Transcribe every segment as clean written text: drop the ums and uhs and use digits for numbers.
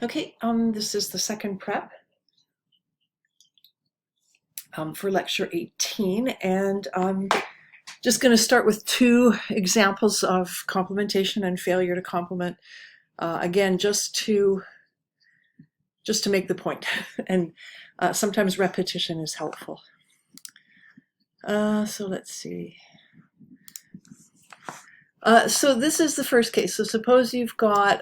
Okay, this is the second prep for lecture 18, and I'm just going to start with two examples of complementation and failure to complement. Again, just to make the point, and sometimes repetition is helpful. So let's see. So this is the first case. So suppose you've got,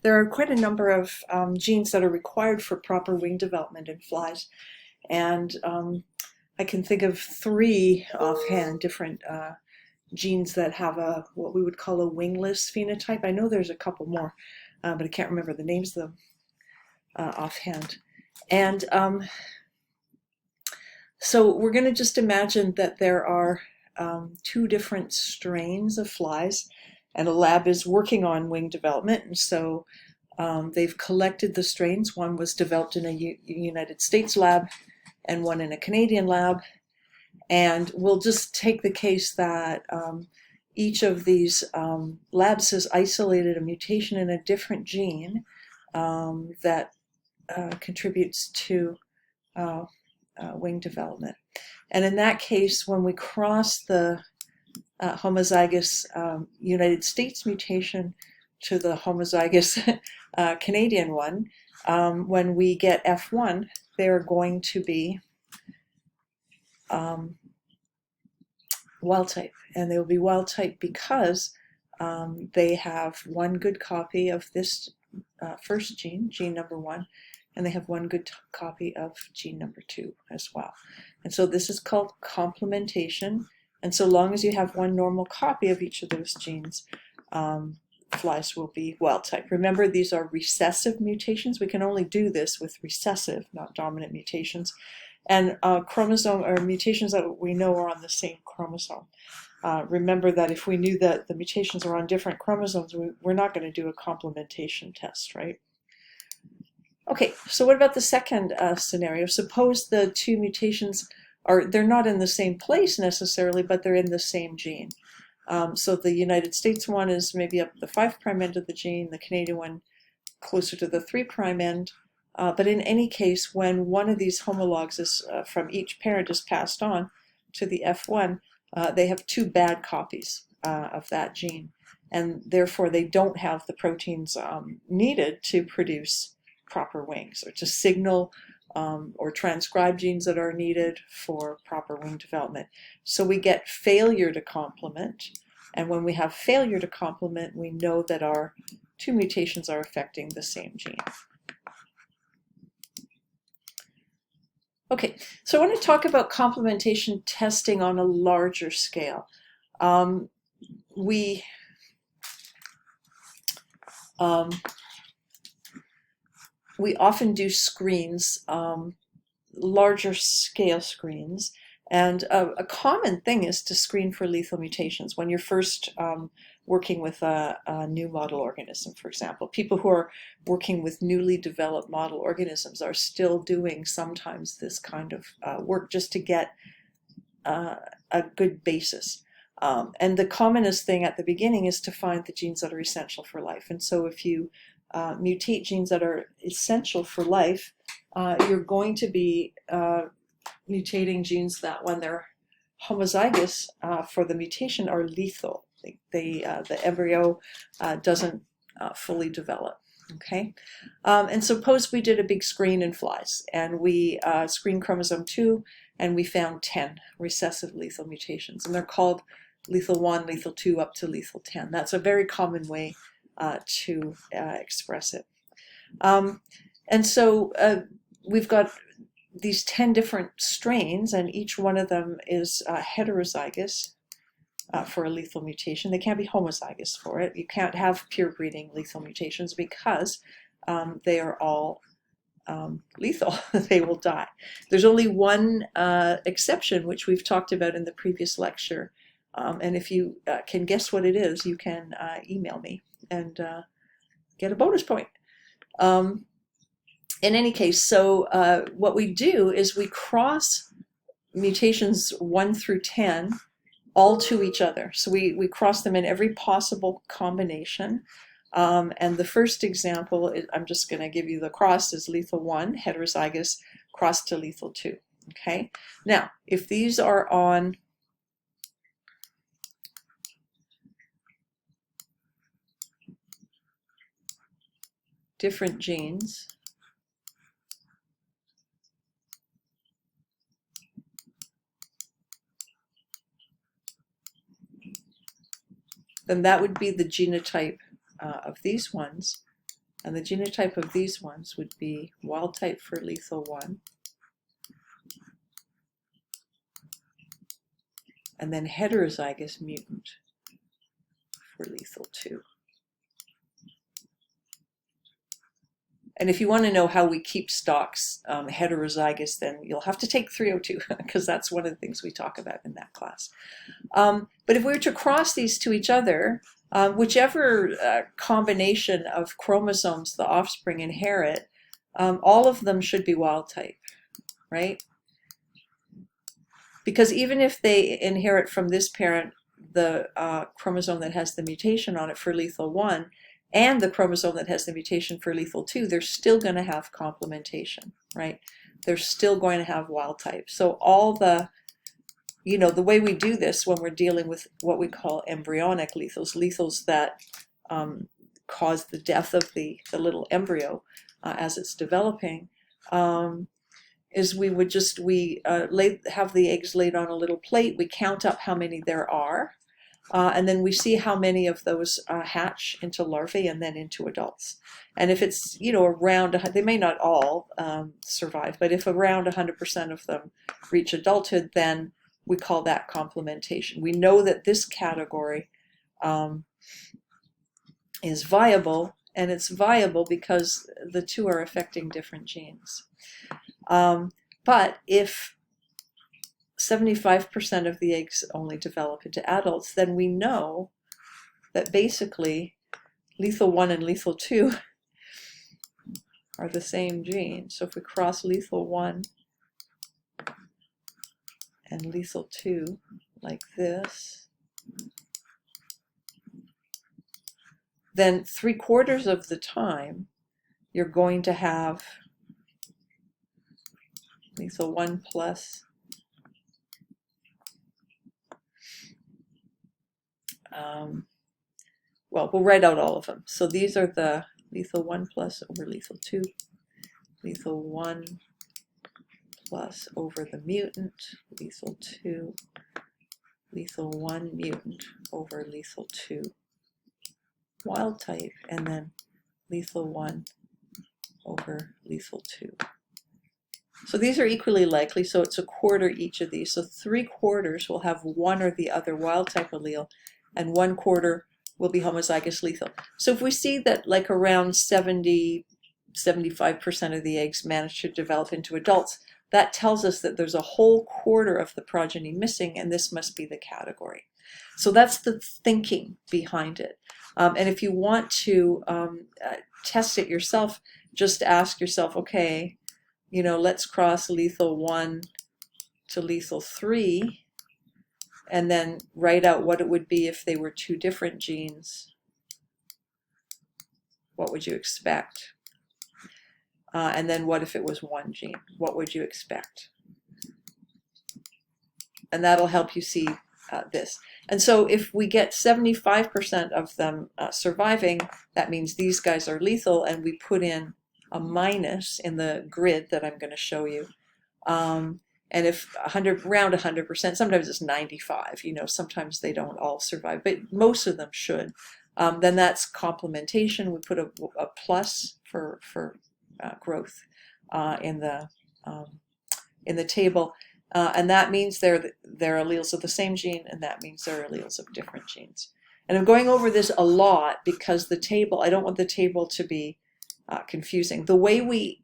there are quite a number of genes that are required for proper wing development in flies. And I can think of three offhand different genes that have what we would call a wingless phenotype. I know there's a couple more, but I can't remember the names of them offhand. And so we're going to just imagine that there are two different strains of flies, and a lab is working on wing development. And so they've collected the strains. One was developed in a United States lab and one in a Canadian lab. And we'll just take the case that each of these labs has isolated a mutation in a different gene that contributes to wing development. And in that case, when we cross the homozygous United States mutation to the homozygous Canadian one, when we get F1, they're going to be wild type, and they will be wild type because they have one good copy of this first gene, gene number 1, and they have one good copy of gene number 2 as well. And so this is called complementation, and so long as you have one normal copy of each of those genes, flies will be wild type. Remember, these are recessive mutations. We can only do this with recessive, not dominant mutations. And chromosome or mutations that we know are on the same chromosome. Remember that if we knew that the mutations are on different chromosomes, we're not going to do a complementation test, right? Okay, so what about the second scenario? Suppose the two mutations they're not in the same place necessarily, but they're in the same gene. So the United States one is maybe up the 5' end of the gene, the Canadian one closer to the 3' end. But in any case, when one of these homologs is from each parent is passed on to the F1, they have two bad copies of that gene, and therefore they don't have the proteins needed to produce proper wings or to signal or transcribe genes that are needed for proper wing development. So we get failure to complement, and when we have failure to complement, we know that our two mutations are affecting the same gene. Okay, so I want to talk about complementation testing on a larger scale. We often do screens, larger scale screens, and a common thing is to screen for lethal mutations when you're first working with a new model organism, for example. People who are working with newly developed model organisms are still doing sometimes this kind of work just to get a good basis. And the commonest thing at the beginning is to find the genes that are essential for life. And so if you mutate genes that are essential for life, you're going to be mutating genes that when they're homozygous for the mutation are lethal. The embryo doesn't fully develop. Okay, and suppose we did a big screen in flies, and we screened chromosome 2, and we found 10 recessive lethal mutations, and they're called lethal 1, lethal 2, up to lethal 10. That's a very common way to express it. And so we've got these 10 different strains, and each one of them is heterozygous for a lethal mutation. They can't be homozygous for it. You can't have pure breeding lethal mutations because they are all lethal. They will die. There's only one exception, which we've talked about in the previous lecture. And if you can guess what it is, you can email me and get a bonus point. In any case, so what we do is we cross mutations 1 through 10 all to each other. So we cross them in every possible combination. And the first example, I'm just going to give you the cross, is lethal 1, heterozygous, cross to lethal 2. Okay. Now, if these are on different genes, then that would be the genotype of these ones. And the genotype of these ones would be wild type for lethal 1, and then heterozygous mutant for lethal 2. And if you want to know how we keep stocks heterozygous, then you'll have to take 302, because that's one of the things we talk about in that class. But if we were to cross these to each other, whichever combination of chromosomes the offspring inherit, all of them should be wild type, right? Because even if they inherit from this parent the chromosome that has the mutation on it for lethal 1 and the chromosome that has the mutation for lethal 2, they're still going to have complementation, right? They're still going to have wild type. So all the, the way we do this when we're dealing with what we call embryonic lethals, lethals that cause the death of the little embryo as it's developing, is we would just, have the eggs laid on a little plate, we count up how many there are, and then we see how many of those hatch into larvae and then into adults. And if it's, around, they may not all survive, but if around 100% of them reach adulthood, then we call that complementation. We know that this category is viable, and it's viable because the two are affecting different genes. But if 75% of the eggs only develop into adults, then we know that basically lethal 1 and lethal 2 are the same gene. So if we cross lethal 1 and lethal 2 like this, then 3/4 of the time you're going to have lethal 1 plus well, we'll write out all of them. So these are the lethal 1 plus over lethal 2, lethal 1 plus over the mutant, lethal 2, lethal 1 mutant over lethal 2 wild type, and then lethal 1 over lethal 2. So these are equally likely, so it's 1/4 each of these. So 3/4 will have one or the other wild type allele, and 1/4 will be homozygous lethal. So if we see that like around 75% of the eggs manage to develop into adults, that tells us that there's a whole 1/4 of the progeny missing, and this must be the category. So that's the thinking behind it. And if you want to test it yourself, just ask yourself, okay, let's cross lethal 1 to lethal 3, and then write out what it would be if they were two different genes. What would you expect? And then what if it was one gene? What would you expect? And that'll help you see this. And so if we get 75% of them surviving, that means these guys are lethal, and we put in a minus in the grid that I'm going to show you. And if around 100%, sometimes it's 95, sometimes they don't all survive, but most of them should. Then that's complementation. We put a plus for growth in the table, and that means they're alleles of the same gene, and that means they're alleles of different genes. And I'm going over this a lot because the table, I don't want the table to be confusing. The way we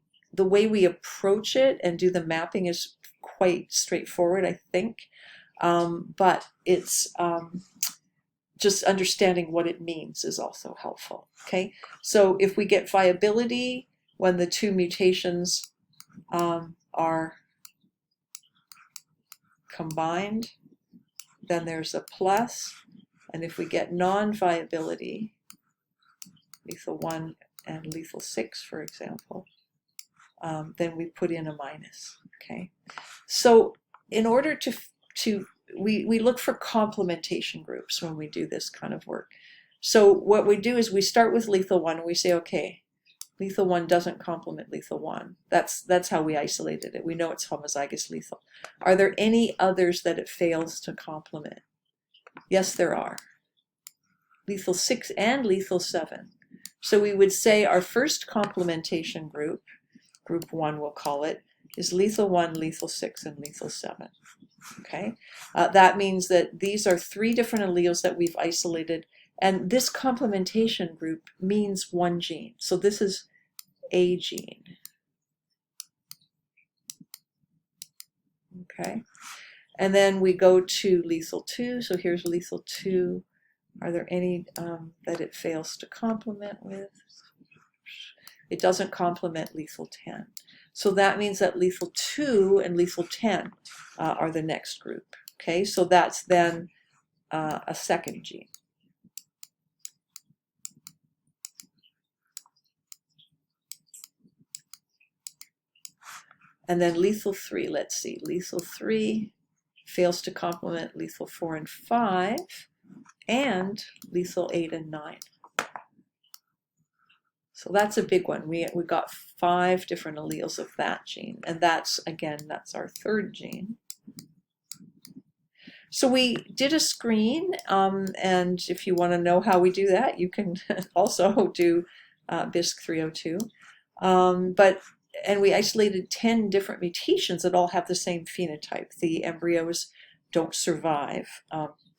approach it and do the mapping is quite straightforward, I think, but it's just understanding what it means is also helpful. Okay, so if we get viability when the two mutations are combined, then there's a plus, and if we get non-viability lethal 1 and lethal 6, for example, then we put in a minus. Okay, so in order we look for complementation groups when we do this kind of work. So what we do is we start with lethal 1 and we say, okay, lethal 1 doesn't complement lethal 1. That's how we isolated it. We know it's homozygous lethal. Are there any others that it fails to complement? Yes, there are. Lethal 6 and lethal 7. So we would say our first complementation group, group 1 we'll call it, is lethal 1, lethal 6, and lethal 7. Okay, that means that these are 3 different alleles that we've isolated, and this complementation group means one gene. So this is a gene. Okay, and then we go to lethal 2. So here's lethal 2. Are there any that it fails to complement with? It doesn't complement lethal 10. So that means that lethal 2 and lethal 10 are the next group. Okay, so that's then a second gene. And then lethal 3, let's see, lethal 3 fails to complement lethal 4 and 5, and lethal 8 and 9. So that's a big one. We got 5 different alleles of that gene, and that's, again, that's our third gene. So we did a screen, and if you want to know how we do that, you can also do BISC 302. And we isolated 10 different mutations that all have the same phenotype. The embryos don't survive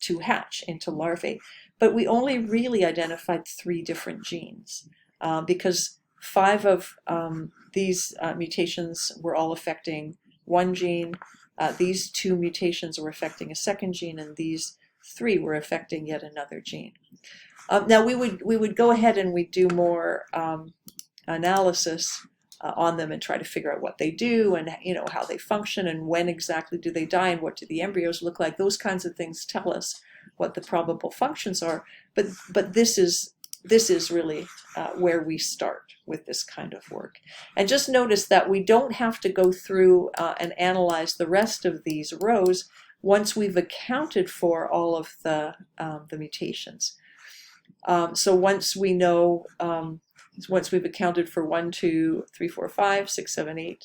to hatch into larvae, but we only really identified 3 different genes because 5 of these mutations were all affecting one gene. These 2 mutations were affecting a second gene, and these 3 were affecting yet another gene. Now we would go ahead and we'd do more analysis on them and try to figure out what they do and how they function and when exactly do they die and what do the embryos look like. Those kinds of things tell us what the probable functions are. But this is really where we start with this kind of work. And just notice that we don't have to go through and analyze the rest of these rows once we've accounted for all of the mutations. So once we know, once we've accounted for 1, 2, 3, 4, 5, 6, 7, 8,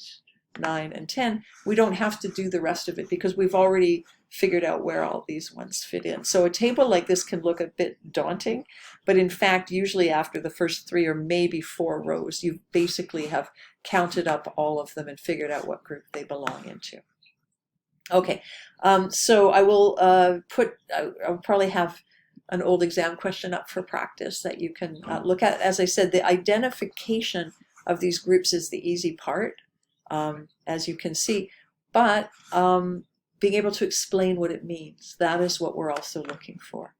9, and 10, we don't have to do the rest of it because we've already figured out where all these ones fit in. So a table like this can look a bit daunting, but in fact, usually after the first 3 or maybe 4 rows, you basically have counted up all of them and figured out what group they belong into. Okay, so I will I'll probably have an old exam question up for practice that you can look at. As I said, the identification of these groups is the easy part, as you can see, but being able to explain what it means, that is what we're also looking for.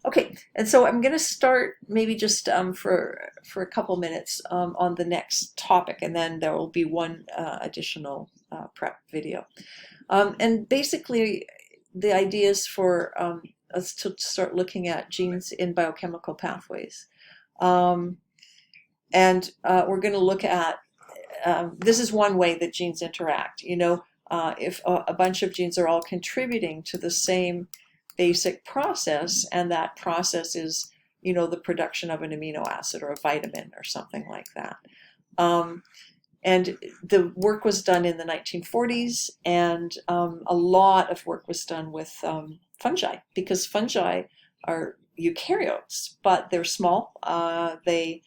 Okay, and so I'm going to start maybe just for a couple minutes on the next topic, and then there will be one additional prep video. And basically, the idea is for us to start looking at genes in biochemical pathways. And we're going to look at, this is one way that genes interact. If a bunch of genes are all contributing to the same basic process, and that process is, the production of an amino acid or a vitamin or something like that. And the work was done in the 1940s, and a lot of work was done with fungi, because fungi are eukaryotes, but they're small. They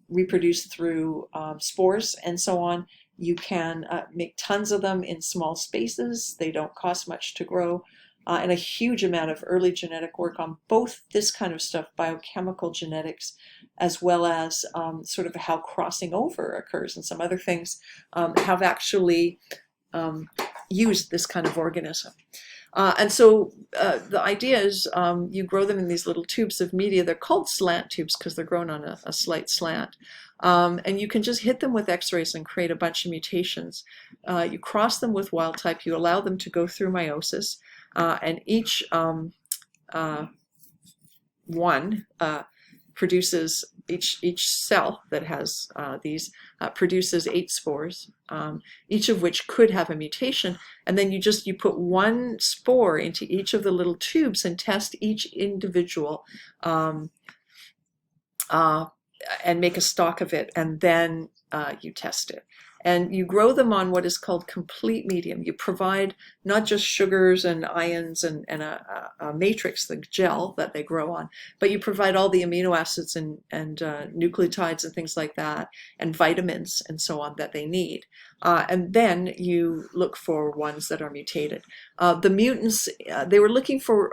reproduce through spores and so on. You can make tons of them in small spaces. They don't cost much to grow. And a huge amount of early genetic work on both this kind of stuff, biochemical genetics, as well as sort of how crossing over occurs and some other things, have actually used this kind of organism. And so the idea is you grow them in these little tubes of media. They're called slant tubes because they're grown on a slight slant. And you can just hit them with X-rays and create a bunch of mutations. You cross them with wild type. You allow them to go through meiosis. And each one produces each cell that has these produces 8 spores, each of which could have a mutation. And then you put one spore into each of the little tubes and test each individual um, and make a stock of it, and then you test it. And you grow them on what is called complete medium. You provide not just sugars and ions and a matrix, the gel that they grow on, but you provide all the amino acids and nucleotides and things like that, and vitamins and so on that they need. And then you look for ones that are mutated. The mutants, they were looking for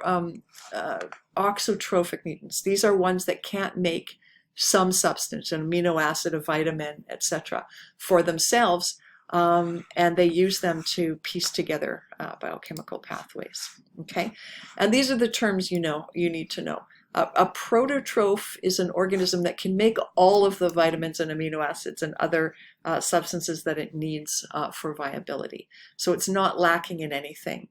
auxotrophic mutants. These are ones that can't make some substance, an amino acid, a vitamin, etc., for themselves, and they use them to piece together biochemical pathways. Okay, and these are the terms you need to know. A prototroph is an organism that can make all of the vitamins and amino acids and other substances that it needs for viability. So it's not lacking in anything.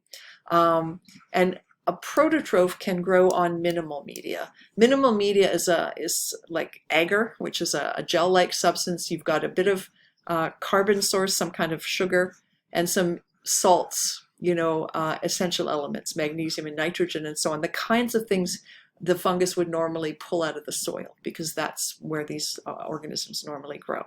And a prototroph can grow on minimal media. Minimal media is like agar, which is a gel-like substance. You've got a bit of carbon source, some kind of sugar, and some salts, essential elements, magnesium and nitrogen and so on, the kinds of things the fungus would normally pull out of the soil, because that's where these organisms normally grow.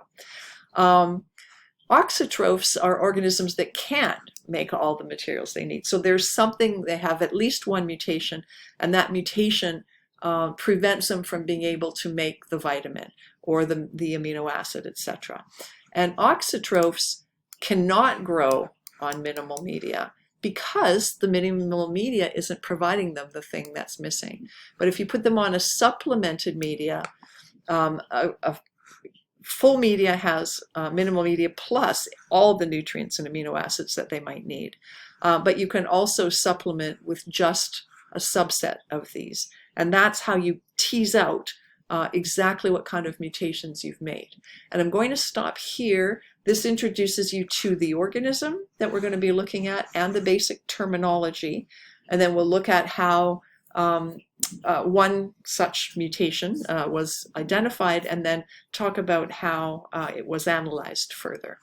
Auxotrophs are organisms that can make all the materials they need. So there's something, they have at least one mutation, and that mutation prevents them from being able to make the vitamin or the amino acid, etc. And auxotrophs cannot grow on minimal media because the minimal media isn't providing them the thing that's missing. But if you put them on a supplemented media, a full media has minimal media plus all the nutrients and amino acids that they might need. But you can also supplement with just a subset of these. And that's how you tease out exactly what kind of mutations you've made. And I'm going to stop here. This introduces you to the organism that we're going to be looking at and the basic terminology. And then we'll look at how one such mutation was identified, and then talk about how it was analyzed further.